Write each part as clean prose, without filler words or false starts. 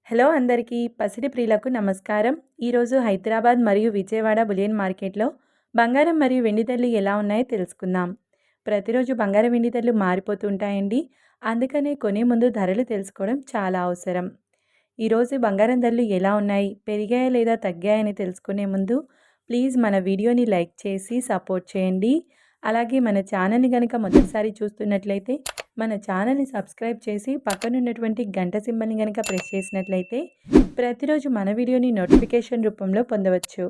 Hello అందరికీ పసిడి ప్రియులకు నమస్కారం. ఈరోజు హైదరాబాద్ మరియు విజయవాడ బులియన్ మార్కెట్లో బంగారం మరియు వెండి ధరలు ఎలా ఉన్నాయో తెలుసుకుందాం. ప్రతిరోజు బంగారం వెండి ధరలు మారిపోతూ ఉంటాయండి. అందుకనే కొనే ముందు ధరలు తెలుసుకోవడం చాలా అవసరం. ఈరోజు బంగారం ధరలు ఎలా ఉన్నాయి, పెరిగాయా లేదా తగ్గాయని తెలుసుకునే ముందు ప్లీజ్ మన వీడియోని లైక్ చేసి సపోర్ట్ చేయండి. అలాగే మన ఛానల్ని కనుక మొదటిసారి చూస్తున్నట్లయితే మన ఛానల్ని సబ్స్క్రైబ్ చేసి పక్కనున్నటువంటి గంట సింబల్ని కనుక ప్రెస్ చేసినట్లయితే ప్రతిరోజు మన వీడియోని నోటిఫికేషన్ రూపంలో పొందవచ్చు.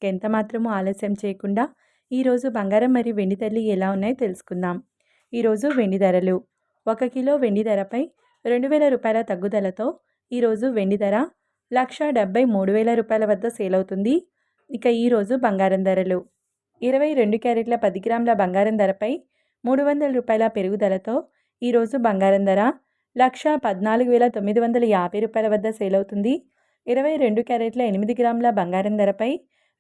ఎంత మాత్రమూ ఆలస్యం చేయకుండా ఈరోజు బంగారం మరియు వెండి ధరలు ఎలా ఉన్నాయో తెలుసుకుందాం. ఈరోజు వెండి ధరలు 1 కిలో వెండి ధరపై 2,000 రూపాయల తగ్గుదలతో ఈరోజు వెండి ధర 1,73,000 రూపాయల వద్ద సేల్ అవుతుంది. ఇక ఈరోజు బంగారం ధరలు 22 క్యారెట్ల 10 గ్రాముల బంగారం ధరపై 300 రూపాయల పెరుగుదలతో ఈరోజు బంగారం ధర 1,14,950 రూపాయల వద్ద సేల్ అవుతుంది. 22 క్యారెట్ల 8 గ్రాముల బంగారం ధరపై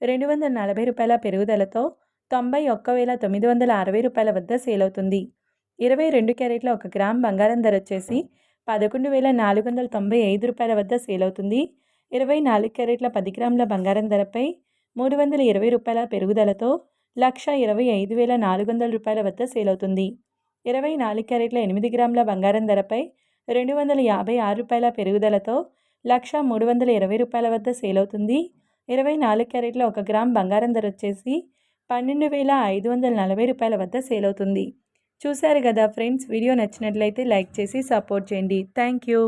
240 రూపాయల పెరుగుదలతో 91,960 రూపాయల వద్ద సేల్ అవుతుంది. 22 క్యారెట్ల 1 గ్రామ్ బంగారం ధర వచ్చేసి 11,495 రూపాయల వద్ద సేల్ అవుతుంది. 24 క్యారెట్ల 10 గ్రాముల బంగారం ధరపై 320 రూపాయల పెరుగుదలతో 1,25,400 రూపాయల వద్ద సేల్ అవుతుంది. 24 క్యారెట్ల 8 గ్రాముల బంగారం ధరపై 256 రూపాయల పెరుగుదలతో 1,320 రూపాయల వద్ద సేల్ అవుతుంది. 24 క్యారెట్ల 1 గ్రామ్ బంగారం ధర వచ్చేసి 12,540 రూపాయల వద్ద సేల్ అవుతుంది. చూశారు కదా ఫ్రెండ్స్, వీడియో నచ్చినట్లయితే లైక్ చేసి సపోర్ట్ చేయండి. Thank you.